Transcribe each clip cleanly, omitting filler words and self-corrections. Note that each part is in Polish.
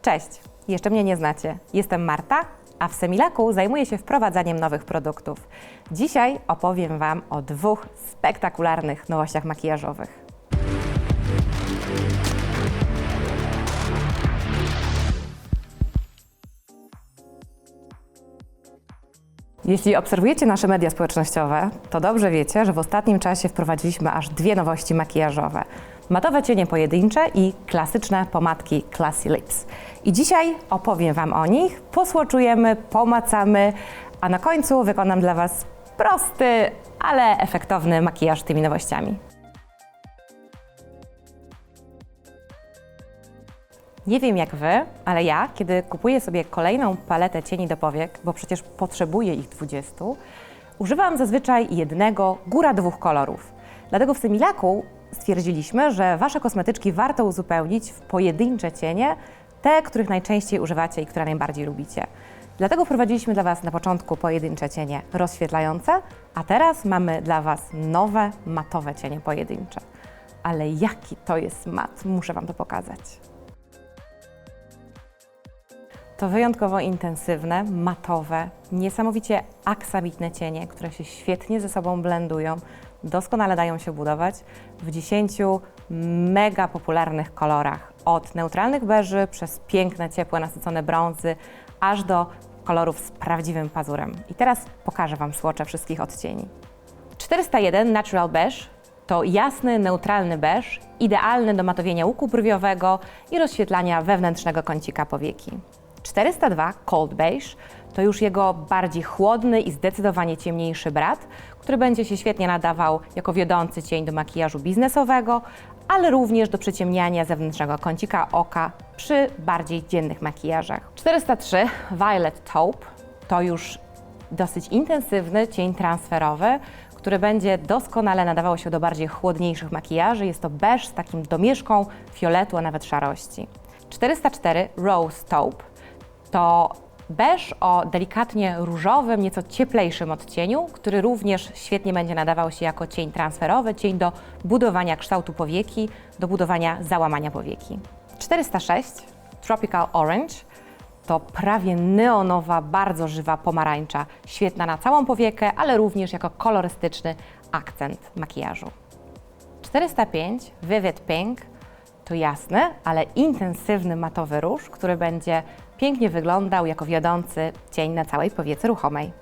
Cześć, jeszcze mnie nie znacie. Jestem Marta, a w Semilaku zajmuję się wprowadzaniem nowych produktów. Dzisiaj opowiem Wam o dwóch spektakularnych nowościach makijażowych. Jeśli obserwujecie nasze media społecznościowe, to dobrze wiecie, że w ostatnim czasie wprowadziliśmy aż dwie nowości makijażowe. Matowe cienie pojedyncze i klasyczne pomadki Classy Lips. I dzisiaj opowiem Wam o nich, posłoczujemy, pomacamy, a na końcu wykonam dla Was prosty, ale efektowny makijaż tymi nowościami. Nie wiem jak Wy, ale ja, kiedy kupuję sobie kolejną paletę cieni do powiek, bo przecież potrzebuję ich 20, używam zazwyczaj jednego, góra dwóch kolorów. Dlatego w Semilaku stwierdziliśmy, że Wasze kosmetyczki warto uzupełnić w pojedyncze cienie, te, których najczęściej używacie i które najbardziej lubicie. Dlatego wprowadziliśmy dla Was na początku pojedyncze cienie rozświetlające, a teraz mamy dla Was nowe, matowe cienie pojedyncze. Ale jaki to jest mat, muszę Wam to pokazać. To wyjątkowo intensywne, matowe, niesamowicie aksamitne cienie, które się świetnie ze sobą blendują, doskonale dają się budować w 10 mega popularnych kolorach. Od neutralnych beży przez piękne, ciepłe, nasycone brązy, aż do kolorów z prawdziwym pazurem. I teraz pokażę Wam słocze wszystkich odcieni. 401 Natural Beige to jasny, neutralny beż, idealny do matowienia łuku brwiowego i rozświetlania wewnętrznego kącika powieki. 402 Cold Beige to już jego bardziej chłodny i zdecydowanie ciemniejszy brat, który będzie się świetnie nadawał jako wiodący cień do makijażu biznesowego, ale również do przyciemniania zewnętrznego kącika oka przy bardziej dziennych makijażach. 403 Violet Taupe to już dosyć intensywny cień transferowy, który będzie doskonale nadawał się do bardziej chłodniejszych makijaży. Jest to beż z takim domieszką fioletu, a nawet szarości. 404 Rose Taupe to beż o delikatnie różowym, nieco cieplejszym odcieniu, który również świetnie będzie nadawał się jako cień transferowy, cień do budowania kształtu powieki, do budowania załamania powieki. 406 Tropical Orange to prawie neonowa, bardzo żywa pomarańcza, świetna na całą powiekę, ale również jako kolorystyczny akcent makijażu. 405 Vivid Pink to jasny, ale intensywny matowy róż, który będzie pięknie wyglądał jako wiodący cień na całej powiece ruchomej.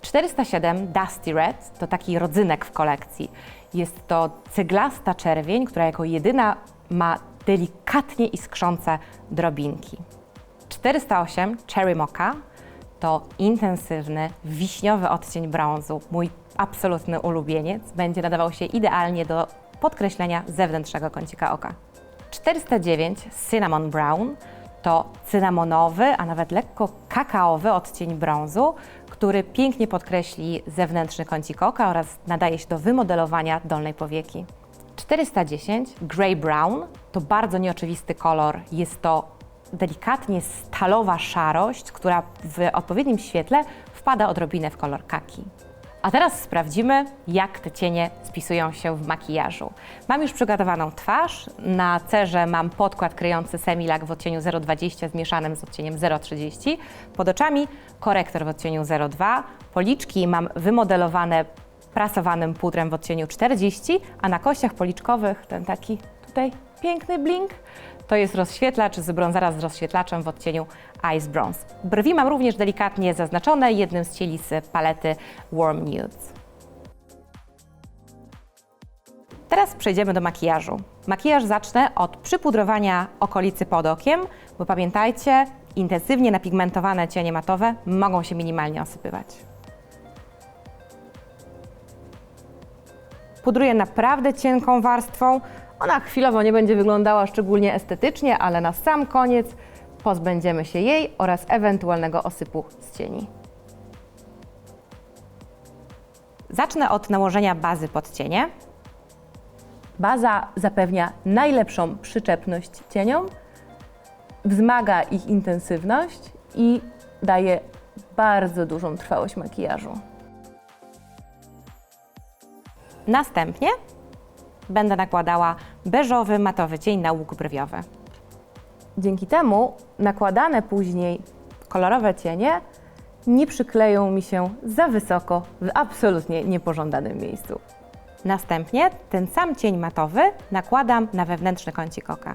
407 Dusty Red to taki rodzynek w kolekcji. Jest to ceglasta czerwień, która jako jedyna ma delikatnie iskrzące drobinki. 408 Cherry Mocha to intensywny, wiśniowy odcień brązu, mój absolutny ulubieniec. Będzie nadawał się idealnie do podkreślenia zewnętrznego kącika oka. 409 Cinnamon Brown to cynamonowy, a nawet lekko kakaowy odcień brązu, który pięknie podkreśli zewnętrzny kącik oka oraz nadaje się do wymodelowania dolnej powieki. 410 Grey Brown to bardzo nieoczywisty kolor. Jest to delikatnie stalowa szarość, która w odpowiednim świetle wpada odrobinę w kolor kaki. A teraz sprawdzimy, jak te cienie spisują się w makijażu. Mam już przygotowaną twarz. Na cerze mam podkład kryjący Semilak w odcieniu 020 zmieszanym z odcieniem 030. Pod oczami korektor w odcieniu 02. Policzki mam wymodelowane prasowanym pudrem w odcieniu 40, a na kościach policzkowych ten taki tutaj piękny blink to jest rozświetlacz z brązera z rozświetlaczem w odcieniu Ice Bronze. Brwi mam również delikatnie zaznaczone jednym z cieni z palety Warm Nudes. Teraz przejdziemy do makijażu. Makijaż zacznę od przypudrowania okolicy pod okiem, bo pamiętajcie, intensywnie napigmentowane cienie matowe mogą się minimalnie osypywać. Pudruję naprawdę cienką warstwą. Ona chwilowo nie będzie wyglądała szczególnie estetycznie, ale na sam koniec pozbędziemy się jej oraz ewentualnego osypu z cieni. Zacznę od nałożenia bazy pod cienie. Baza zapewnia najlepszą przyczepność cieniom, wzmaga ich intensywność i daje bardzo dużą trwałość makijażu. Następnie będę nakładała beżowy, matowy cień na łuk brwiowy. Dzięki temu nakładane później kolorowe cienie nie przykleją mi się za wysoko w absolutnie niepożądanym miejscu. Następnie ten sam cień matowy nakładam na wewnętrzny kącik oka.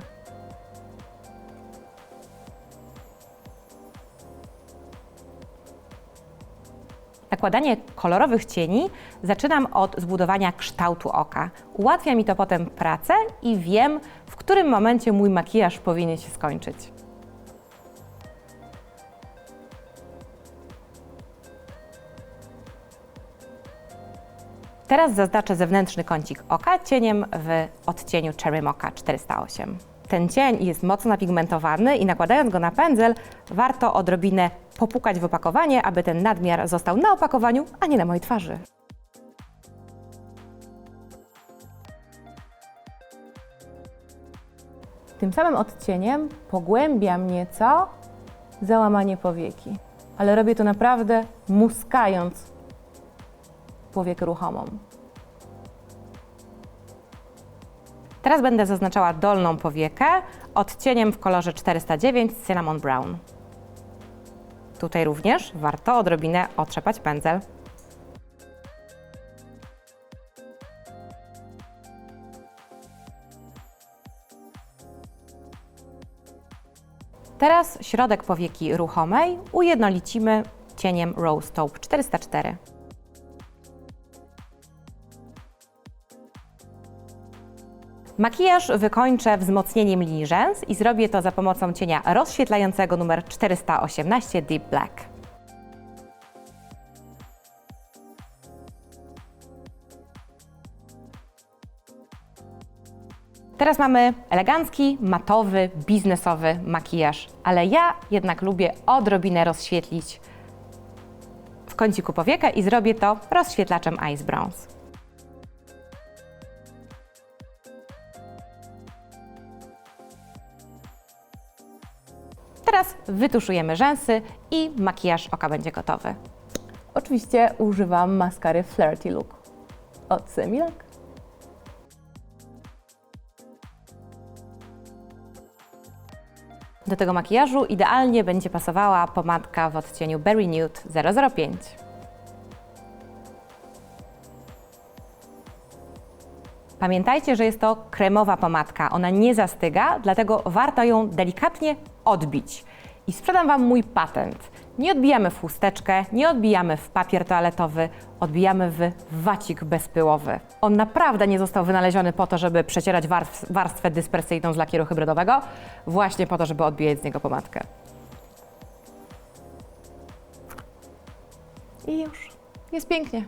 Nakładanie kolorowych cieni zaczynam od zbudowania kształtu oka. Ułatwia mi to potem pracę i wiem, w którym momencie mój makijaż powinien się skończyć. Teraz zaznaczę zewnętrzny kącik oka cieniem w odcieniu Cherry Mocha 408. Ten cień jest mocno napigmentowany i nakładając go na pędzel, warto odrobinę popukać w opakowanie, aby ten nadmiar został na opakowaniu, a nie na mojej twarzy. Tym samym odcieniem pogłębiam nieco załamanie powieki, ale robię to naprawdę muskając powiekę ruchomą. Teraz będę zaznaczała dolną powiekę odcieniem w kolorze 409 Cinnamon Brown. Tutaj również warto odrobinę otrzepać pędzel. Teraz środek powieki ruchomej ujednolicimy cieniem Rose Taupe 404. Makijaż wykończę wzmocnieniem linii rzęs i zrobię to za pomocą cienia rozświetlającego numer 418 Deep Black. Teraz mamy elegancki, matowy, biznesowy makijaż, ale ja jednak lubię odrobinę rozświetlić w kąciku powiekę i zrobię to rozświetlaczem Ice Bronze. Teraz wytuszujemy rzęsy i makijaż oka będzie gotowy. Oczywiście używam maskary Flirty Look od Semilac. Do tego makijażu idealnie będzie pasowała pomadka w odcieniu Berry Nude 005. Pamiętajcie, że jest to kremowa pomadka, ona nie zastyga, dlatego warto ją delikatnie odbić. I sprzedam Wam mój patent. Nie odbijamy w chusteczkę, nie odbijamy w papier toaletowy, odbijamy w wacik bezpyłowy. On naprawdę nie został wynaleziony po to, żeby przecierać warstwę dyspersyjną z lakieru hybrydowego, właśnie po to, żeby odbijać z niego pomadkę. I już, jest pięknie.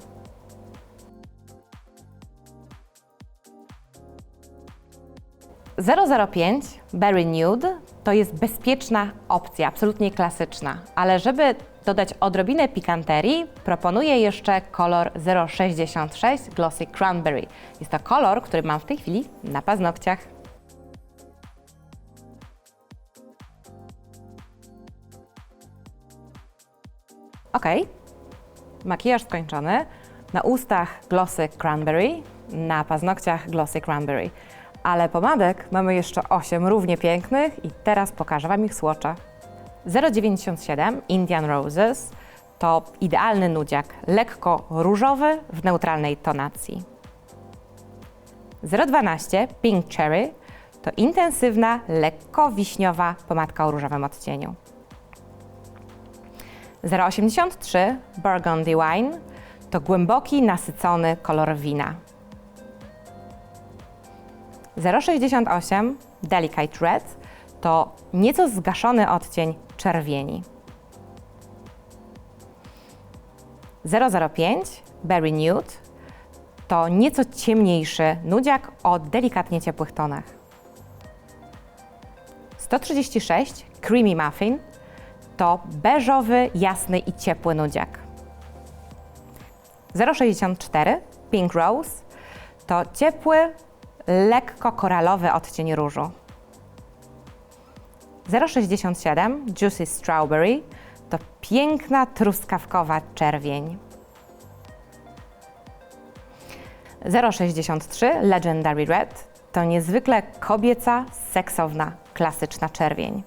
.005 Berry Nude to jest bezpieczna opcja, absolutnie klasyczna, ale żeby dodać odrobinę pikanterii, proponuję jeszcze kolor 066 Glossy Cranberry. Jest to kolor, który mam w tej chwili na paznokciach. Ok, makijaż skończony. Na ustach Glossy Cranberry, na paznokciach Glossy Cranberry. Ale pomadek mamy jeszcze 8 równie pięknych i teraz pokażę Wam ich swatcha. 097 Indian Roses to idealny nudziak, lekko różowy w neutralnej tonacji. 012 Pink Cherry to intensywna, lekko wiśniowa pomadka o różowym odcieniu. 083 Burgundy Wine to głęboki, nasycony kolor wina. 068 Delicate Red to nieco zgaszony odcień czerwieni. 005 Berry Nude to nieco ciemniejszy nudziak o delikatnie ciepłych tonach. 136 Creamy Muffin to beżowy, jasny i ciepły nudziak. 064 Pink Rose to ciepły, lekko koralowy odcień różu. 067 Juicy Strawberry to piękna, truskawkowa czerwień. 063 Legendary Red to niezwykle kobieca, seksowna, klasyczna czerwień.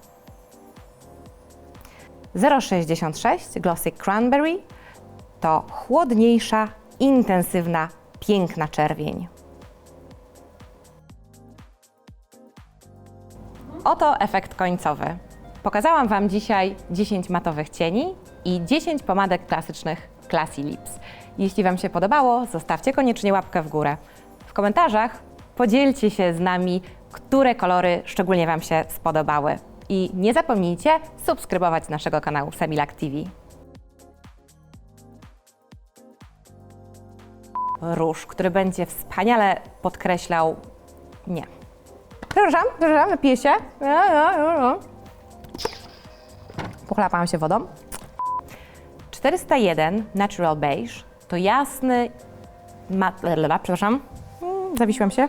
066 Glossy Cranberry to chłodniejsza, intensywna, piękna czerwień. Oto efekt końcowy. Pokazałam Wam dzisiaj 10 matowych cieni i 10 pomadek klasycznych Classy Lips. Jeśli Wam się podobało, zostawcie koniecznie łapkę w górę. W komentarzach podzielcie się z nami, które kolory szczególnie Wam się spodobały. I nie zapomnijcie subskrybować naszego kanału Semilac TV. Róż, który będzie wspaniale podkreślał... Nie. Przepraszam, napiję się. Pochlapałam się wodą. 401 Natural Beige to jasny... Zawiesiłam się.